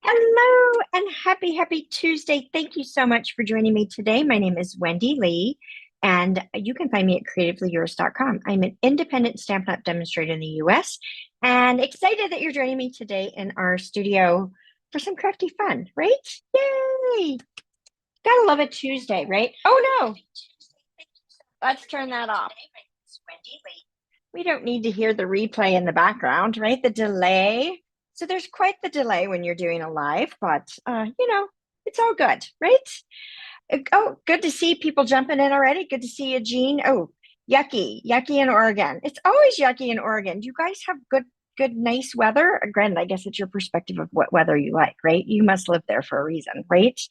Hello and happy Tuesday. Thank you so much for joining me today. My name is Wendy Lee, and you can find me at CreativeLeeYours.com. I'm an independent Stampin' Up! Demonstrator in the US and excited that you're joining me today in our studio for some crafty fun, right? Yay! Gotta love a Tuesday, right? Oh no, let's turn that off. We don't need to hear the replay in the background, right? The delay. So there's quite the delay when you're doing a live, but it's all good, right? Oh, good to see people jumping in already. Good to see you, Jean. Oh, yucky in Oregon. It's always yucky in Oregon. Do you guys have good, nice weather? Granted, I guess it's your perspective of what weather you like, right? You must live there for a reason, right?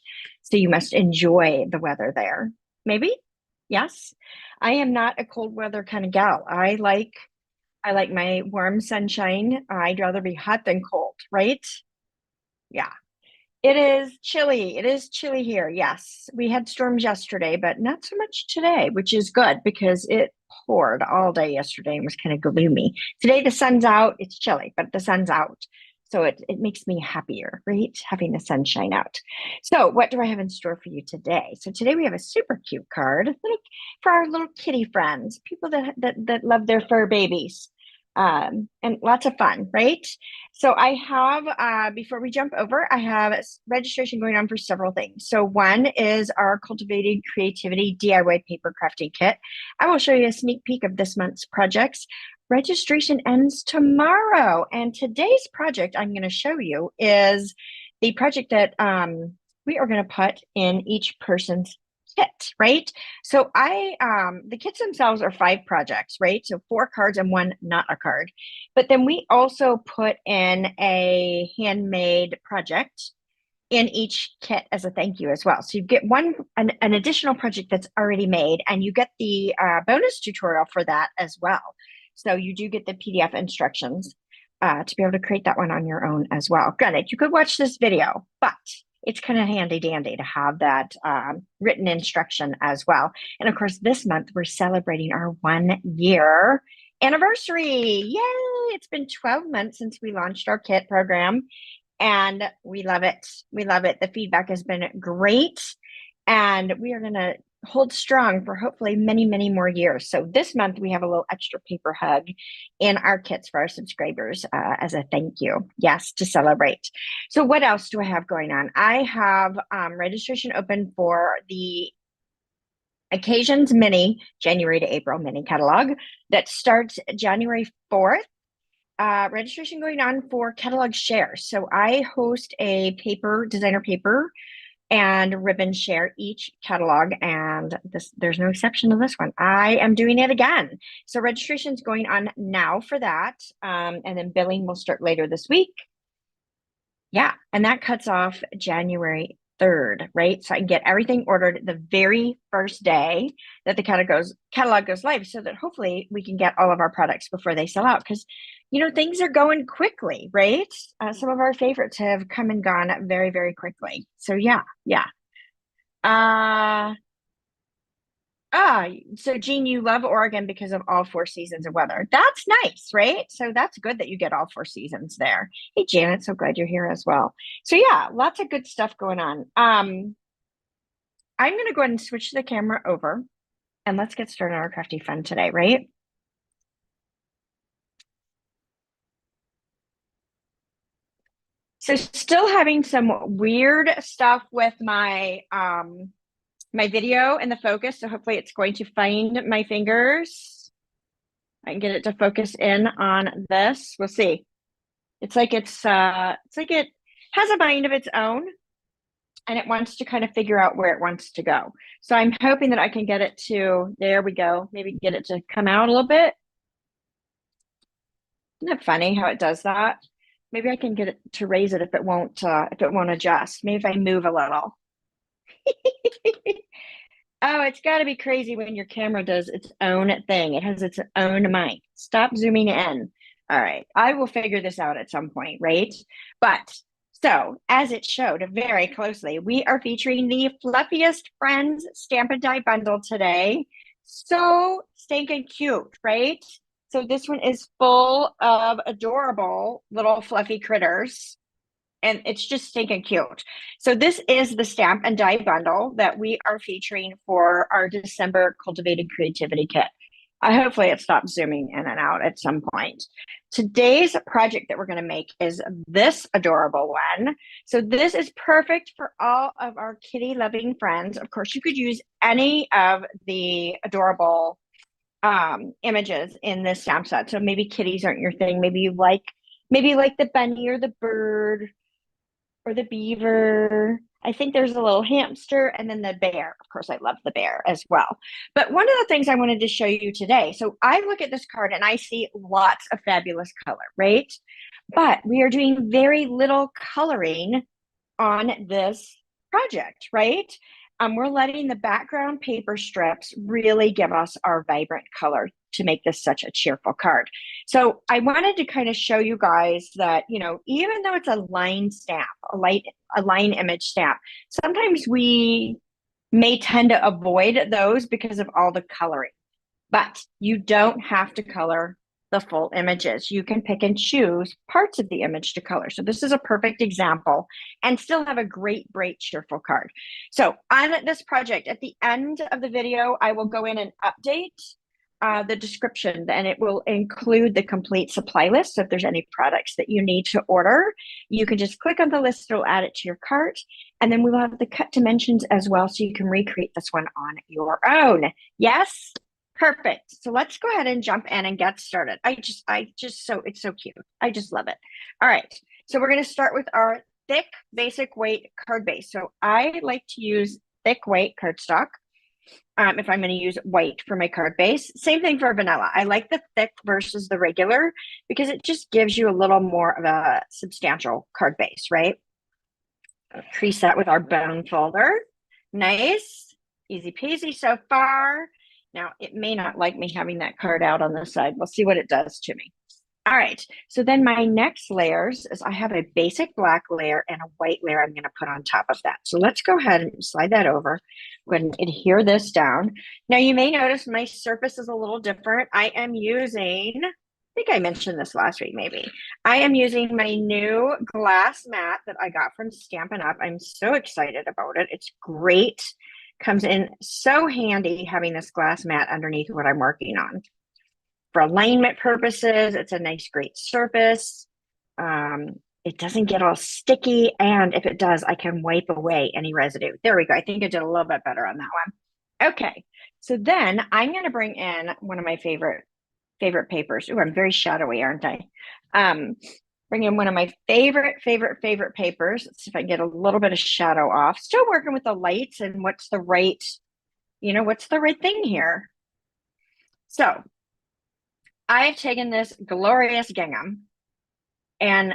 So you must enjoy the weather there. Maybe? Yes. I am not a cold weather kind of gal. I like my warm sunshine. I'd rather be hot than cold, right? Yeah. It is chilly. It is chilly here. Yes. We had storms yesterday, but not so much today, which is good because it poured all day yesterday and was kind of gloomy. Today the sun's out. It's chilly, but the sun's out. So it makes me happier, right? Having the sunshine out. So what do I have in store for you today? So today we have a super cute card for our little kitty friends, people that love their fur babies. And lots of fun, right? So I have, before we jump over, I have registration going on for several things. So one is our Cultivating Creativity DIY paper crafting kit. I will show you a sneak peek of this month's projects. Registration ends tomorrow. And today's project I'm going to show you is the project that we are going to put in each person's kit, right? So the kits themselves are 5 projects, right? So 4 cards and 1 not a card. But then we also put in a handmade project in each kit as a thank you as well. So you get an additional project that's already made, and you get the bonus tutorial for that as well. So you do get the PDF instructions to be able to create that one on your own as well. Granted, you could watch this video, but it's kind of handy dandy to have that written instruction as well. And of course, this month we're celebrating our 1-year anniversary. Yay! It's been 12 months since we launched our kit program, and we love it. We love it. The feedback has been great, and we are going to hold strong for hopefully many more years. So this month we have a little extra paper hug in our kits for our subscribers as a thank you. Yes, to celebrate. So what else do I have going on? I have registration open for the Occasions Mini January to April mini catalog that starts January 4th. Registration going on for catalog shares. So I host a designer paper and ribbon share each catalog, and there's no exception to this one. I am doing it again. So registration is going on now for that, and then billing will start later this week. Yeah, and that cuts off January 3rd, right? So I can get everything ordered the very first day that the catalog goes live, so that hopefully we can get all of our products before they sell out, because things are going quickly, right? Some of our favorites have come and gone very quickly. So yeah. Uh so Jean, you love Oregon because of all 4 seasons of weather. That's nice, right? So that's good that you get all 4 seasons there. Hey, Janet, so glad you're here as well. So yeah, lots of good stuff going on. I'm gonna go ahead and switch the camera over, and let's get started on our crafty fun today, right? So still having some weird stuff with my video and the focus. So hopefully it's going to find my fingers. I can get it to focus in on this. We'll see. It's like it has a mind of its own, and it wants to kind of figure out where it wants to go. So I'm hoping that I can get it to, there we go, maybe get it to come out a little bit. Isn't it funny how it does that? Maybe I can get it to raise it if it won't adjust. Maybe if I move a little. Oh, it's got to be crazy when your camera does its own thing. It has its own mind. Stop zooming in. All right. I will figure this out at some point, right? But so, as it showed very closely, we are featuring the Fluffiest Friends Stamp and Die bundle today. So stinking cute, right? So this one is full of adorable little fluffy critters. and it's just stinking cute. So this is the stamp and die bundle that we are featuring for our December Cultivated Creativity Kit. Hopefully it stops zooming in and out at some point. Today's project that we're going to make is this adorable one. So this is perfect for all of our kitty loving friends. Of course, you could use any of the adorable images in this stamp set. So maybe kitties aren't your thing. Maybe you like the bunny or the bird or the beaver. I think there's a little hamster and then the bear. Of course, I love the bear as well. But one of the things I wanted to show you today, so I look at this card and I see lots of fabulous color, right? But we are doing very little coloring on this project, right? We're letting the background paper strips really give us our vibrant color to make this such a cheerful card. So I wanted to kind of show you guys that, you know, even though it's a line stamp, a line image stamp, sometimes we may tend to avoid those because of all the coloring. But you don't have to color the full images. You can pick and choose parts of the image to color. So this is a perfect example and still have a great, cheerful card. So on this project, at the end of the video, I will go in and update the description, and it will include the complete supply list. So if there's any products that you need to order, you can just click on the list, it'll add it to your cart. And then we will have the cut dimensions as well, so you can recreate this one on your own. Yes? Perfect. So let's go ahead and jump in and get started. It's so cute. I just love it. All right. So we're going to start with our thick basic weight card base. So I like to use thick weight cardstock. If I'm going to use white for my card base. Same thing for vanilla. I like the thick versus the regular because it just gives you a little more of a substantial card base, right? Preset with our bone folder. Nice. Easy peasy so far. Now, it may not like me having that card out on the side. We'll see what it does to me. All right, so then my next layers is I have a basic black layer and a white layer I'm going to put on top of that. So let's go ahead and slide that over. Go ahead and adhere this down. Now, you may notice my surface is a little different. I am using, I think I mentioned this last week maybe. I am using my new glass mat that I got from Stampin' Up. I'm so excited about it. It's great. Comes in so handy having this glass mat underneath what I'm working on. For alignment purposes, it's a nice, great surface. It doesn't get all sticky, and if it does, I can wipe away any residue. There we go. I think I did a little bit better on that one. Okay, so then I'm going to bring in one of my favorite papers. Ooh, I'm very shadowy, aren't I? Bring in one of my favorite papers. Let's see if I can get a little bit of shadow off. Still working with the lights and what's the right thing here. So I have taken this glorious gingham and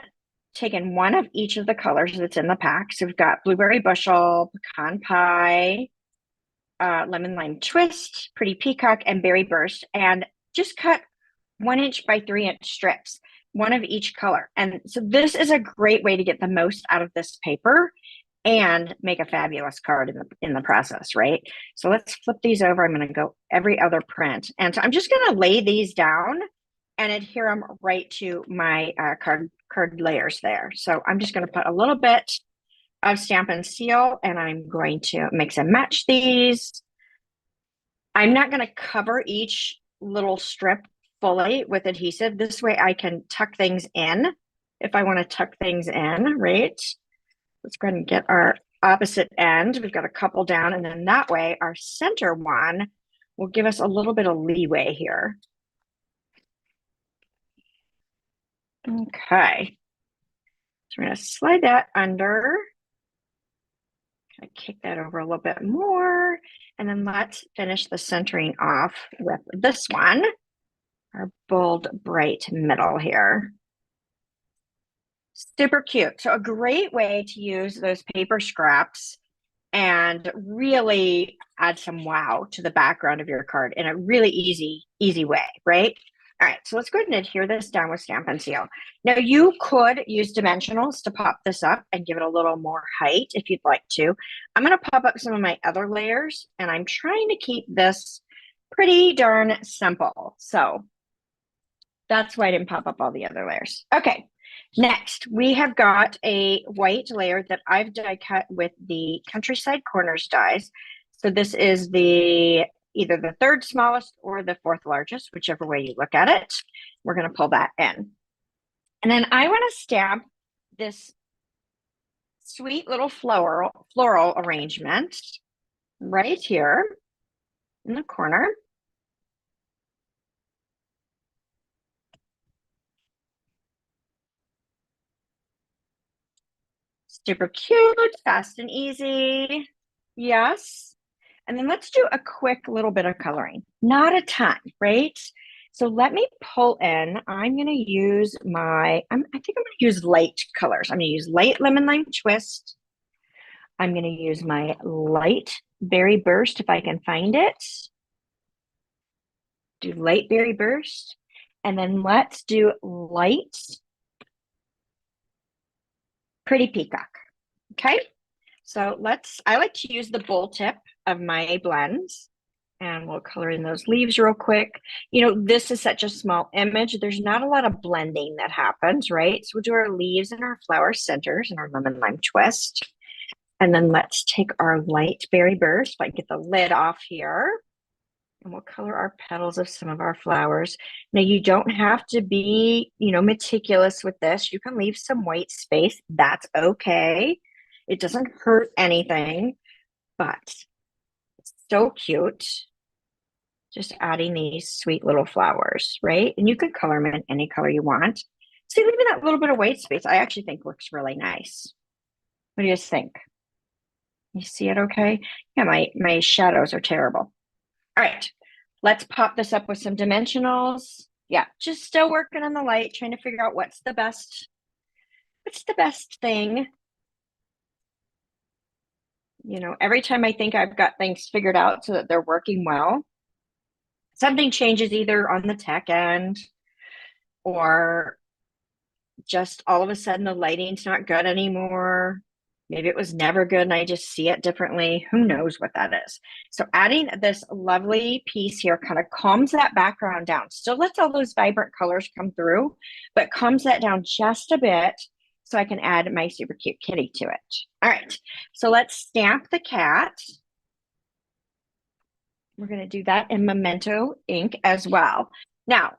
taken one of each of the colors that's in the pack. So we've got blueberry bushel, pecan pie, lemon lime twist, pretty peacock, and berry burst, and just cut 1 inch by 3 inch strips, one of each color. And so this is a great way to get the most out of this paper and make a fabulous card in the process, right? So let's flip these over. I'm going to go every other print. And so I'm just going to lay these down and adhere them right to my card layers there. So I'm just going to put a little bit of Stampin' Seal, and I'm going to mix and match these. I'm not going to cover each little strip fully with adhesive. This way I can tuck things in if I want to tuck things in, right? Let's go ahead and get our opposite end. We've got a couple down, and then that way our center one will give us a little bit of leeway here. Okay. So we're going to slide that under. Kind of kick that over a little bit more. And then let's finish the centering off with this one, our bold, bright middle here. Super cute. So a great way to use those paper scraps and really add some wow to the background of your card in a really easy way, right? All right, so let's go ahead and adhere this down with Stampin' Seal. Now you could use dimensionals to pop this up and give it a little more height if you'd like to. I'm gonna pop up some of my other layers, and I'm trying to keep this pretty darn simple. So that's why I didn't pop up all the other layers. Okay, Next, we have got a white layer that I've die cut with the Countryside Corners dies. So this is the either the third smallest or the fourth largest, whichever way you look at it. We're going to pull that in. And then I want to stamp this sweet little floral arrangement right here in the corner. Super cute, fast and easy. Yes. And then let's do a quick little bit of coloring. Not a ton, right? So let me pull in. I'm going to use I think I'm going to use light colors. I'm going to use light lemon lime twist. I'm going to use my light berry burst if I can find it. Do light berry burst. And then let's do light pretty peacock. Okay. So I like to use the bowl tip of my blends, and we'll color in those leaves real quick. You know, this is such a small image. There's not a lot of blending that happens, right? So we'll do our leaves and our flower centers and our lemon lime twist. And then let's take our light berry burst. If I get the lid off here, and we'll color our petals of some of our flowers. Now, you don't have to be, meticulous with this. You can leave some white space. That's okay. It doesn't hurt anything, but it's so cute. Just adding these sweet little flowers, right? And you can color them in any color you want. See, leaving that little bit of white space, I actually think looks really nice. What do you guys think? You see it okay? Yeah, my shadows are terrible. All right, let's pop this up with some dimensionals. Yeah, just still working on the light, trying to figure out what's the best thing. Every time I think I've got things figured out so that they're working well, something changes either on the tech end or just all of a sudden the lighting's not good anymore. Maybe it was never good and I just see it differently. Who knows what that is? So adding this lovely piece here kind of calms that background down. Still lets all those vibrant colors come through, but calms that down just a bit so I can add my super cute kitty to it. All right, so let's stamp the cat. We're going to do that in Memento ink as well. Now,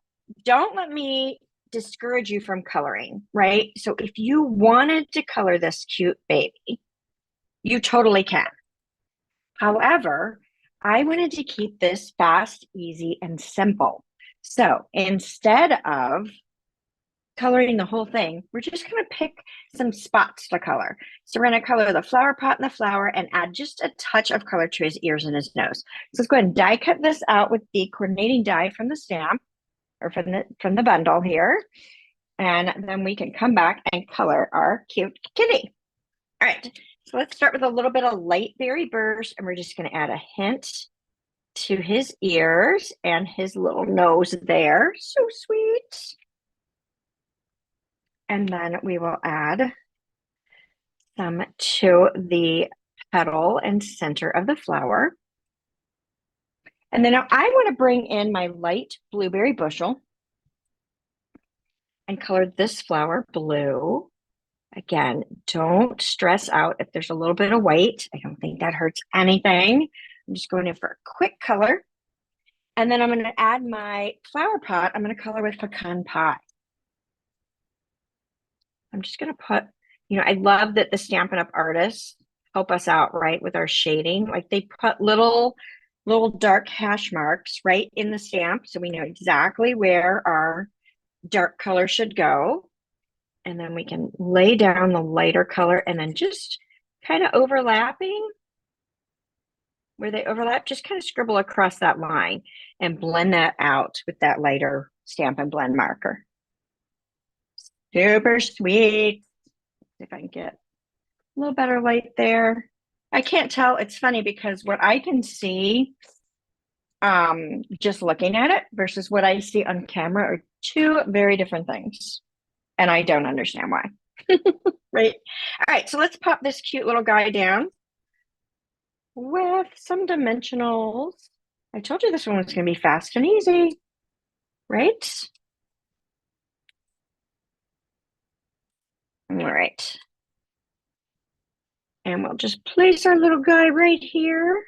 don't let me discourage you from coloring, right? So if you wanted to color this cute baby, you totally can. However, I wanted to keep this fast, easy, and simple. So instead of coloring the whole thing, we're just going to pick some spots to color. So we're going to color the flower pot and the flower and add just a touch of color to his ears and his nose. So let's go ahead and die cut this out with the coordinating die from the stamp or from the bundle here. And then we can come back and color our cute kitty. All right, so let's start with a little bit of light berry burst, and we're just going to add a hint to his ears and his little nose there. So sweet. And then we will add some to the petal and center of the flower. And then I want to bring in my light blueberry bushel and color this flower blue. Again, don't stress out if there's a little bit of white. I don't think that hurts anything. I'm just going in for a quick color. And then I'm going to add my flower pot. I'm going to color with pecan pie. I'm just going to put, I love that the Stampin' Up! Artists help us out, right, with our shading. Like they put little dark hash marks right in the stamp so we know exactly where our dark color should go. And then we can lay down the lighter color and then just kind of overlapping where they overlap, just kind of scribble across that line and blend that out with that lighter Stampin' Blend marker. Super sweet. If I can get a little better light there. I can't tell. It's funny because what I can see just looking at it versus what I see on camera are two very different things. And I don't understand why. Right? All right, so let's pop this cute little guy down with some dimensionals. I told you this one was going to be fast and easy, right? right. And we'll just place our little guy right here.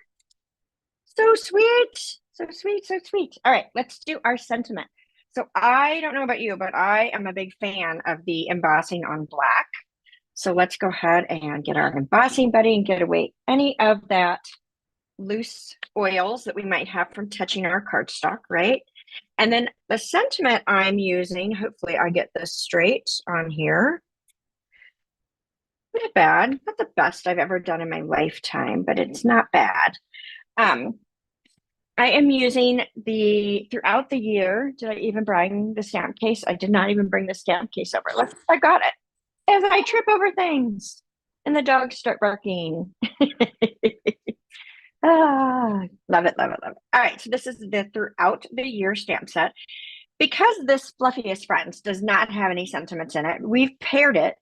So sweet. So sweet, so sweet. All right, let's do our sentiment. So I don't know about you, but I am a big fan of the embossing on black. So let's go ahead and get our embossing buddy and get away any of that loose oils that we might have from touching our cardstock, right? And then the sentiment I'm using, hopefully I get this straight on here. Not bad, not the best I've ever done in my lifetime, but it's not bad. I am using throughout the year. Did I even bring the stamp case? I did not even bring the stamp case over. I got it. As I trip over things and the dogs start barking. Love it, love it, love it. All right, so this is the throughout the year stamp set. Because this Fluffiest Friends does not have any sentiments in it, we've paired it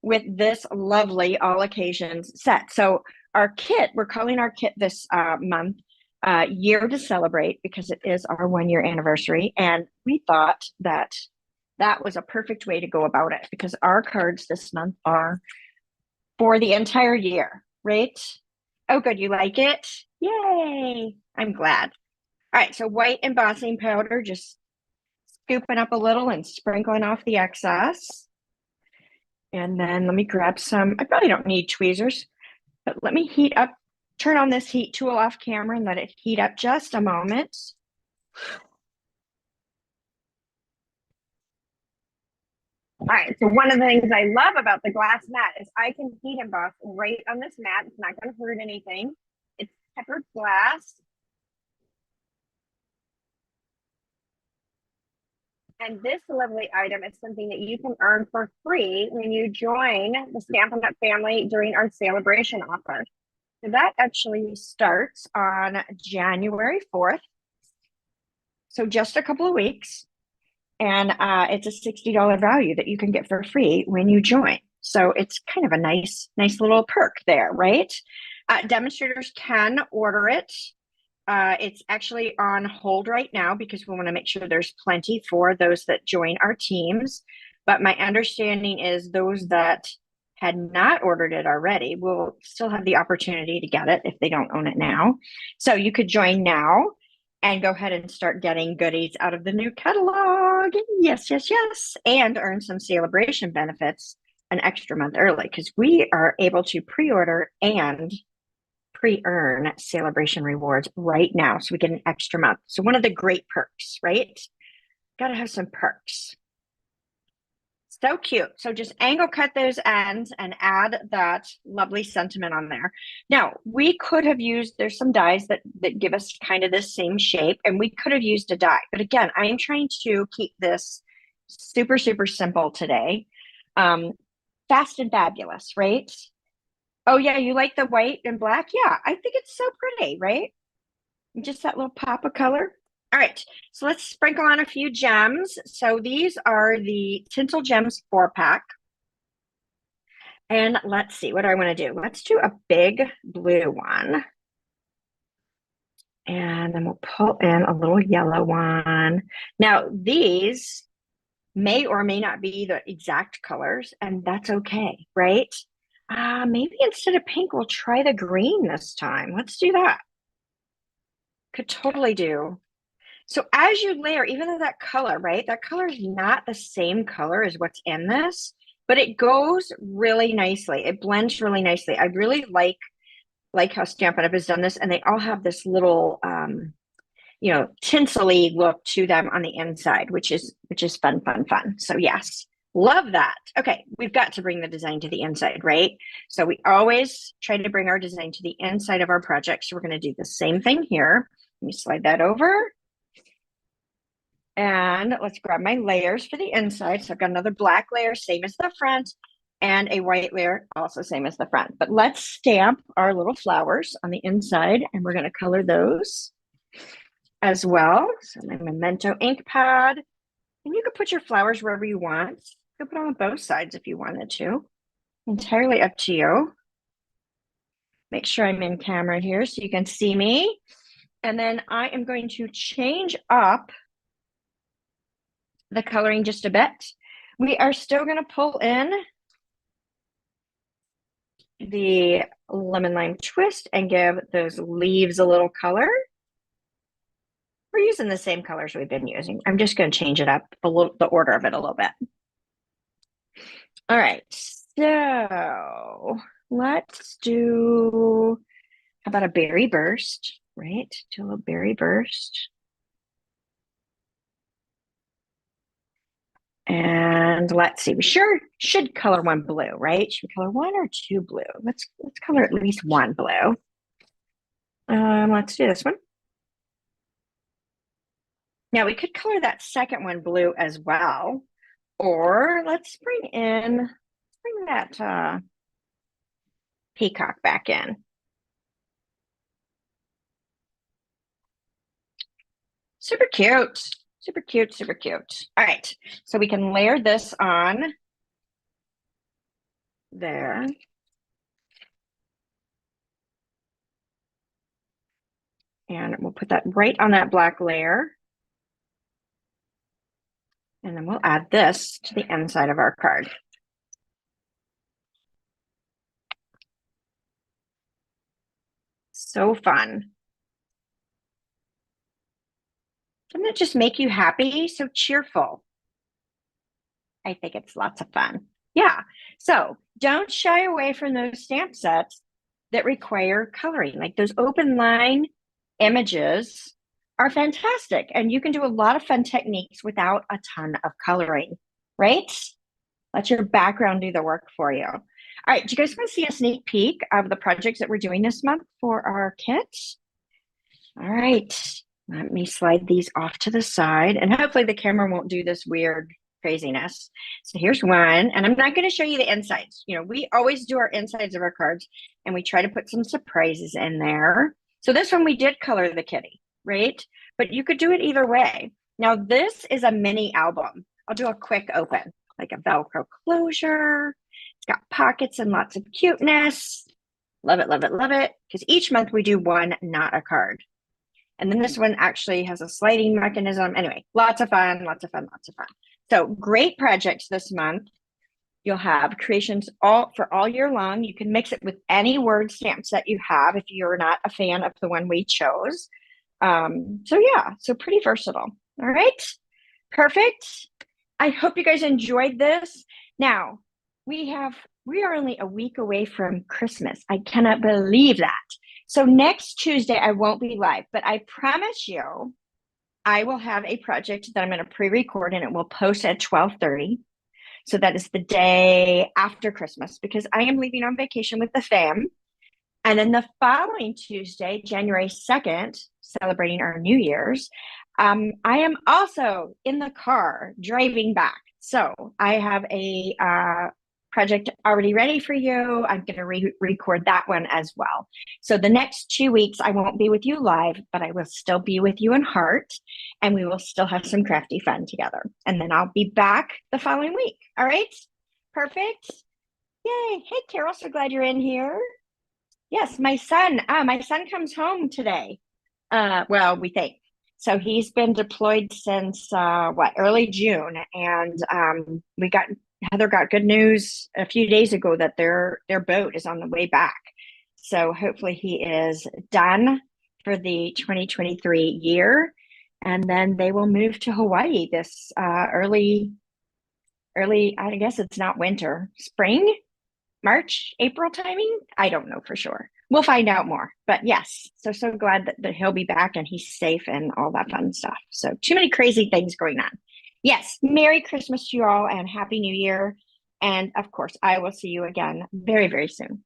with this lovely all occasions set. So our kit, we're calling our kit this month Year to Celebrate, because it is our 1 year anniversary. And we thought that that was a perfect way to go about it, because our cards this month are for the entire year, right? Oh, good. You like it? Yay. I'm glad. All right. So white embossing powder, just scooping up a little and sprinkling off the excess. And then let me grab some. I probably don't need tweezers, but let me heat up, turn on this heat tool off camera and let it heat up just a moment. All right, so one of the things I love about the glass mat is I can heat emboss right on this mat. It's not going to hurt anything. It's tempered glass. And this lovely item is something that you can earn for free when you join the Stampin' Up! Family during our celebration offer. So that actually starts on January 4th. So just a couple of weeks. And it's a $60 value that you can get for free when you join. So it's kind of a nice little perk there, right? Demonstrators can order it. It's actually on hold right now because we want to make sure there's plenty for those that join our teams. But my understanding is those that had not ordered it already will still have the opportunity to get it if they don't own it now. So you could join now and go ahead and start getting goodies out of the new catalog. Yes, yes, yes. And earn some celebration benefits an extra month early, because we are able to pre-order and pre-earn celebration rewards right now. So we get an extra month. So one of the great perks, right? Got to have some perks. So cute. So just angle cut those ends and add that lovely sentiment on there. Now, we could have used, there's some dies that give us kind of this same shape, and we could have used a die. But again, I am trying to keep this super, super simple today. Fast and fabulous, right? Oh yeah, you like the white and black? Yeah, I think it's so pretty, right? Just that little pop of color. All right, so let's sprinkle on a few gems. So these are the Tinsel Gems 4-pack. And let's see, what do I want to do? Let's do a big blue one. And then we'll pull in a little yellow one. Now, these may or may not be the exact colors, and that's okay, right? Maybe instead of pink, we'll try the green this time. Let's do that. Could totally do. So as you layer, even though that color, right? That color is not the same color as what's in this, but it goes really nicely. It blends really nicely. I really like how Stampin' Up! Has done this, and they all have this little tinsel-y look to them on the inside, which is fun, fun, fun. So yes, love that. Okay, we've got to bring the design to the inside, right? So we always try to bring our design to the inside of our project. So we're going to do the same thing here. Let me slide that over. And let's grab my layers for the inside. So I've got another black layer, same as the front, and a white layer, also same as the front. But let's stamp our little flowers on the inside, and we're going to color those as well. So my Memento ink pad. And you can put your flowers wherever you want. You can put on both sides if you wanted to. Entirely up to you. Make sure I'm in camera here so you can see me. And then I am going to change up the coloring just a bit. We are still going to pull in the lemon lime twist and give those leaves a little color. We're using the same colors we've been using. I'm just going to change it up a little, the order of it a little bit. All right, so let's do, how about a berry burst, right? Do a little berry burst. And let's see, we sure should color one blue, right? Should we color one or two blue? Let's color at least one blue. Let's do this one. Now we could color that second one blue as well, or let's bring that peacock back in. Super cute, super cute, super cute. All right, so we can layer this on there. And we'll put that right on that black layer. And then we'll add this to the inside of our card. So fun. Doesn't it just make you happy? So cheerful. I think it's lots of fun. Yeah. So don't shy away from those stamp sets that require coloring. Like those open line images are fantastic. And you can do a lot of fun techniques without a ton of coloring, right? Let your background do the work for you. All right, do you guys want to see a sneak peek of the projects that we're doing this month for our kits? All right, let me slide these off to the side, and hopefully the camera won't do this weird craziness. So here's one, and I'm not going to show you the insides. You know, we always do our insides of our cards, and we try to put some surprises in there. So this one we did color the kitty, right? But you could do it either way. Now this is a mini album. I'll do a quick open, like a Velcro closure. It's got pockets and lots of cuteness. Love it, love it, love it. Because each month we do one, not a card. And then this one actually has a sliding mechanism. Anyway, lots of fun, lots of fun, lots of fun. So great projects this month. You'll have creations all year long. You can mix it with any word stamps that you have if you're not a fan of the one we chose. So yeah, so pretty versatile. All right, perfect. I hope you guys enjoyed this. Now, we are only a week away from Christmas. I cannot believe that. So next Tuesday, I won't be live, but I promise you, I will have a project that I'm going to pre-record and it will post at 12:30. So that is the day after Christmas because I am leaving on vacation with the fam. And then the following Tuesday, January 2nd, celebrating our New Year's, I am also in the car driving back. So I have a project already ready for you. I'm going to record that one as well. So the next 2 weeks, I won't be with you live, but I will still be with you in heart, and we will still have some crafty fun together. And then I'll be back the following week. All right, perfect. Yay. Hey, Carol, so glad you're in here. Yes, my son comes home today. Well, we think. So he's been deployed since early June, and Heather got good news a few days ago that their boat is on the way back. So hopefully he is done for the 2023 year, and then they will move to Hawaii this early. I guess it's not winter, spring. March, April timing? I don't know for sure. We'll find out more. But yes, so glad that he'll be back and he's safe and all that fun stuff. So too many crazy things going on. Yes, Merry Christmas to you all and Happy New Year. And of course, I will see you again very, very soon.